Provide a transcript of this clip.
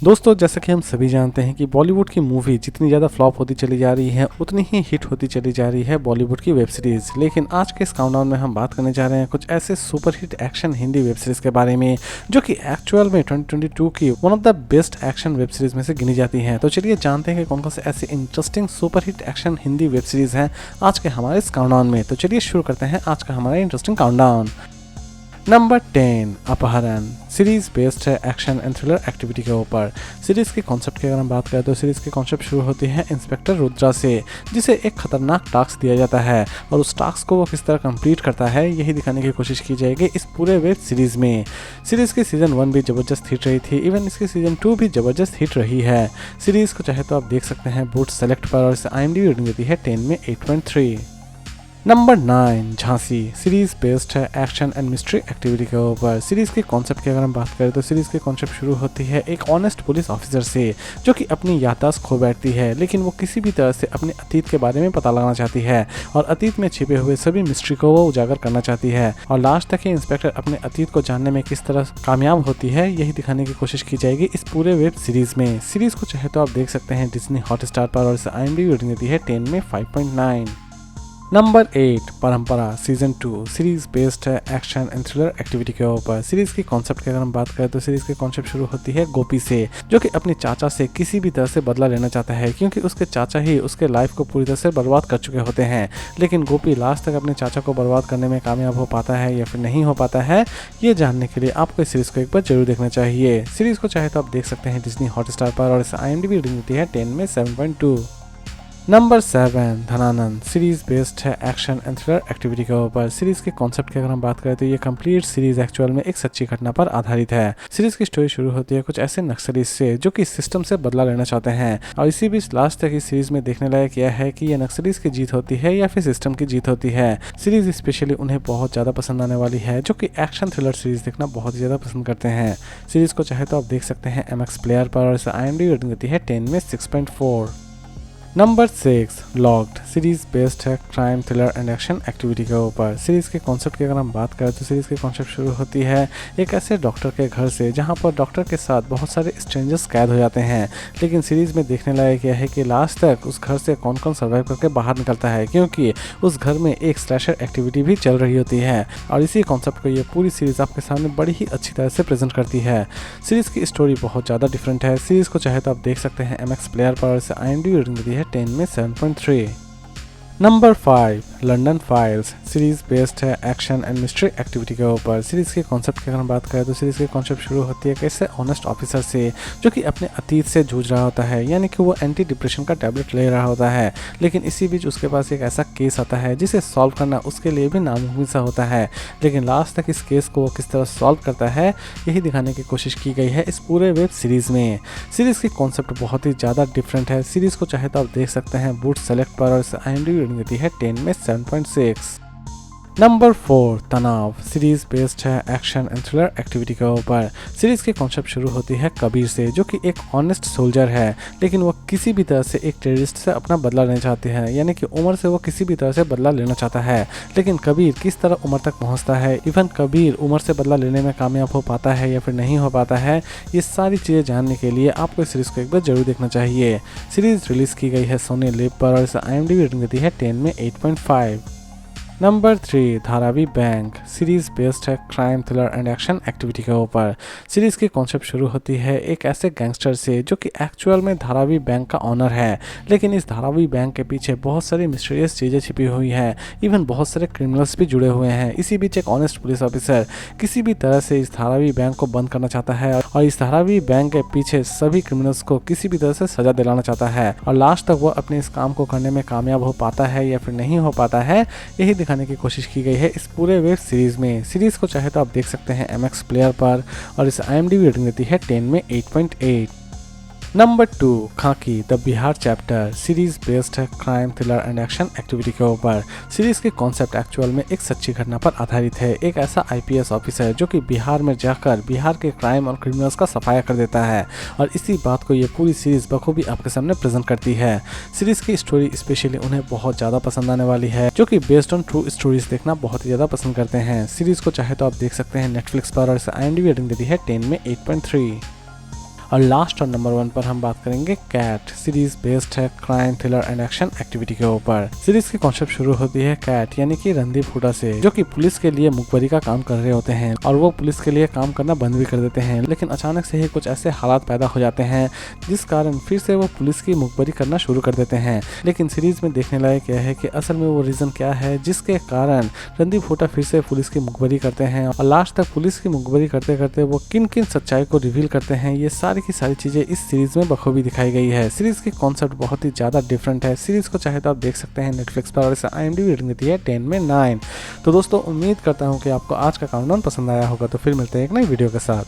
दोस्तों, जैसा कि हम सभी जानते हैं कि बॉलीवुड की मूवी जितनी ज़्यादा फ्लॉप होती चली जा रही है उतनी ही हिट होती चली जा रही है बॉलीवुड की वेब सीरीज़। लेकिन आज के इस काउंटडाउन में हम बात करने जा रहे हैं कुछ ऐसे super hit action Hindi web series के बारे में जो कि एक्चुअल में 2022 की one of the best action web series में से गिनी जाती हैं। तो चलिए जानते हैं कि कौन कौन से ऐसे interesting super hit action Hindi web series हैं आज के हमारे इस काउंटडाउन में। तो चलिए शुरू करते हैं आज का हमारा इंटरेस्टिंग काउंटडाउन। नंबर 10 अपहरण सीरीज बेस्ड है एक्शन एंड थ्रिलर एक्टिविटी के ऊपर। सीरीज के कॉन्सेप्ट की अगर हम बात करें तो सीरीज की कॉन्सेप्ट शुरू होती है इंस्पेक्टर रुद्रा से, जिसे एक खतरनाक टास्क दिया जाता है और उस टास्क को वो किस तरह कंप्लीट करता है यही दिखाने की कोशिश की जाएगी इस पूरे वेब सीरीज में। सीरीज की सीजन 1 भी जबरदस्त हिट रही थी, इवन इसकी सीजन 2 भी जबरदस्त हिट रही है। सीरीज को चाहे तो आप देख सकते हैं बूट सेलेक्ट पर और इसे IMDb रेटिंग देती है 10 में 8.3। नंबर 9 झांसी सीरीज बेस्ड है एक्शन एंड मिस्ट्री एक्टिविटी के ऊपर। सीरीज के कॉन्सेप्ट की अगर हम बात करें तो सीरीज के कॉन्सेप्ट शुरू होती है एक ऑनेस्ट पुलिस ऑफिसर से जो कि अपनी याददाश्त खो बैठती है, लेकिन वो किसी भी तरह से अपने अतीत के बारे में पता लगाना चाहती है और अतीत में छिपे हुए सभी मिस्ट्री को वो उजागर करना चाहती है और लास्ट तक ही इंस्पेक्टर अपने अतीत को जानने में किस तरह कामयाब होती है यही दिखाने की कोशिश की जाएगी इस पूरे वेब सीरीज में। सीरीज को चाहे तो आप देख सकते हैं डिज्नी हॉटस्टार पर और इसे IMDb रेटिंग देती है 10 में 5.9। नंबर 8 परंपरा सीजन 2 सीरीज बेस्ड है एक्शन एंड थ्रिलर एक्टिविटी के ऊपर। सीरीज की कॉन्सेप्ट की अगर हम बात करें तो सीरीज के कॉन्सेप्ट शुरू होती है गोपी से जो कि अपने चाचा से किसी भी तरह से बदला लेना चाहता है क्योंकि उसके चाचा ही उसके लाइफ को पूरी तरह से बर्बाद कर चुके होते हैं। लेकिन गोपी लास्ट तक अपने चाचा को बर्बाद करने में कामयाब हो पाता है या फिर नहीं हो पाता है, ये जानने के लिए आपको इस सीरीज को एक बार जरूर देखना चाहिए। सीरीज को चाहे तो आप देख सकते हैं डिज्नी हॉटस्टार पर और इसे IMDb रेटिंग देती है 10 में 7.2। नंबर 7 धनानंद सीरीज बेस्ड है एक्शन एंड थ्रिलर एक्टिविटी के ऊपर। सीरीज के कॉन्सेप्ट की अगर हम बात करें तो ये कंप्लीट सीरीज एक्चुअल में एक सच्ची घटना पर आधारित है। सीरीज की स्टोरी शुरू होती है कुछ ऐसे नक्सली से जो कि सिस्टम से बदला लेना चाहते हैं और इसी बीच लास्ट तक इस सीरीज में देखने लायक यह है कि ये नक्सलीज की जीत होती है या फिर सिस्टम की जीत होती है। सीरीज स्पेशली उन्हें बहुत ज्यादा पसंद आने वाली है जो कि एक्शन थ्रिलर सीरीज देखना बहुत ज्यादा पसंद करते हैं। सीरीज को चाहे तो आप देख सकते हैं MX प्लेयर पर और इसे IMDb रेटिंग देती है 10 में 6.4। नंबर 6 लॉक्ड सीरीज बेस्ड है crime thriller and action activity के ऊपर। सीरीज के कॉन्सेप्ट की अगर हम बात करें तो सीरीज के कॉन्सेप्ट शुरू होती है एक ऐसे डॉक्टर के घर से जहां पर डॉक्टर के साथ बहुत सारे स्ट्रेंजर्स कैद हो जाते हैं। लेकिन सीरीज में देखने लायक यह है कि लास्ट तक उस घर से कौन कौन सर्वाइव करके बाहर निकलता है क्योंकि उस घर में एक स्लैशर एक्टिविटी भी चल रही होती है और इसी कॉन्सेप्ट को ये पूरी सीरीज आपके सामने बड़ी ही अच्छी तरह से प्रेजेंट करती है। सीरीज की स्टोरी बहुत ज़्यादा डिफरेंट है। सीरीज को चाहे तो आप देख सकते हैं MX प्लेयर पर और इसे IMDb रेटिंग देती है 10 में 7.3। Number 5 London files series based है एक्शन एंड मिस्ट्री एक्टिविटी के ऊपर। सीरीज के कॉन्सेप्ट की अगर हम बात करें तो सीरीज के कॉन्सेप्ट शुरू होती है कैसे ऑनेस्ट ऑफिसर से जो कि अपने अतीत से जूझ रहा होता है, यानी कि वो एंटी डिप्रेशन का टैबलेट ले रहा होता है, लेकिन इसी बीच उसके पास एक ऐसा केस आता है जिसे सॉल्व करना उसके लिए भी नामुमकिन सा होता है। लेकिन लास्ट तक इस केस को वो किस तरह सॉल्व करता है यही दिखाने की कोशिश की गई है इस पूरे वेब सीरीज में। सीरीज की कॉन्सेप्ट बहुत ही ज़्यादा डिफरेंट है। सीरीज को चाहे तो आप देख सकते हैं बूट सेलेक्ट पर और इसे IMDb रेटिंग देती है 10 में 7.6। नंबर 4 तनाव सीरीज बेस्ड है एक्शन एंड थ्रिलर एक्टिविटी के ऊपर। सीरीज के कॉन्सेप्ट शुरू होती है कबीर से जो कि एक ऑनेस्ट सोल्जर है, लेकिन वो किसी भी तरह से एक टेररिस्ट से अपना बदला लेना चाहते हैं, यानी कि उमर से वो किसी भी तरह से बदला लेना चाहता है। लेकिन कबीर किस तरह उमर तक पहुंचता है, इवन कबीर उमर से बदला लेने में कामयाब हो पाता है या फिर नहीं हो पाता है, ये सारी चीज़ें जानने के लिए आपको इस सीरीज को एक बार जरूर देखना चाहिए। सीरीज रिलीज की गई है सोनी लिव पर और इसे IMDb रेटिंग देती है 10 में 8.5। Number 3 Dharavi bank series based है crime thriller and action activity के ऊपर। सीरीज की कॉन्सेप्ट शुरू होती है एक ऐसे गैंगस्टर से जो कि एक्चुअल में धारावी बैंक का ऑनर है, लेकिन इस धारावी बैंक के पीछे बहुत सारी मिस्टीरियस चीज़ें छिपी हुई हैं, इवन बहुत सारे क्रिमिनल्स भी जुड़े हुए हैं। इसी बीच एक ऑनेस्ट पुलिस ऑफिसर किसी भी तरह से इस धारावी बैंक को बंद करना चाहता है और इस धारावी बैंक के पीछे सभी क्रिमिनल्स को किसी भी तरह से सजा दिलाना चाहता है और लास्ट तक वो अपने इस काम को करने में कामयाब हो पाता है या फिर नहीं हो पाता है यही दिखाने की कोशिश की गई है इस पूरे वेब सीरीज में। सीरीज को चाहे तो आप देख सकते हैं MX प्लेयर पर और इसे IMDb रेटिंग देती है 10 में 8.8। Number 2 Khakee the Bihar chapter series based है crime thriller and action activity के ऊपर। सीरीज के कॉन्सेप्ट एक्चुअल में एक सच्ची घटना पर आधारित है। एक ऐसा IPS ऑफिसर जो कि बिहार में जाकर बिहार के क्राइम और क्रिमिनल्स का सफाया कर देता है और इसी बात को ये पूरी सीरीज बखूबी आपके सामने प्रेजेंट करती है। सीरीज की स्टोरी स्पेशली उन्हें बहुत ज़्यादा पसंद आने वाली है जो कि बेस्ड ऑन ट्रू स्टोरीज देखना बहुत ही ज़्यादा पसंद करते हैं। सीरीज को चाहे तो आप देख सकते हैं नेटफ्लिक्स पर और इसे IMDb रेटिंग देती है 10 में 8.3। और लास्ट और नंबर 1 पर हम बात करेंगे कैट। सीरीज बेस्ड है crime thriller and action activity के ऊपर। सीरीज की कॉन्सेप्ट शुरू होती है कैट यानी कि रणदीप हुडा से, जो कि पुलिस के लिए मुखबरी का काम कर रहे होते हैं और वो पुलिस के लिए काम करना बंद भी कर देते हैं। लेकिन अचानक से ही कुछ ऐसे हालात पैदा हो जाते हैं जिस कारण फिर से वो पुलिस की मुखबरी करना शुरू कर देते हैं। लेकिन सीरीज में देखने लायक यह है कि असल में वो रीजन क्या है जिसके कारण रणदीप हुडा फिर से पुलिस की मुखबरी करते हैं और लास्ट तक पुलिस की मुखबरी करते करते वो किन किन सच्चाई को रिवील करते हैं। ये सारी की सारी चीजें इस सीरीज में बखूबी दिखाई गई है। सीरीज की कॉन्सेप्ट बहुत ही ज्यादा डिफरेंट है। सीरीज को चाहे तो आप देख सकते हैं नेटफ्लिक्स पर और इसे IMDb रेटिंग देती है 10 में 9। तो दोस्तों उम्मीद करता हूँ कि आपको आज का काउंटडाउन पसंद आया होगा। तो फिर मिलते हैं एक नई वीडियो के साथ।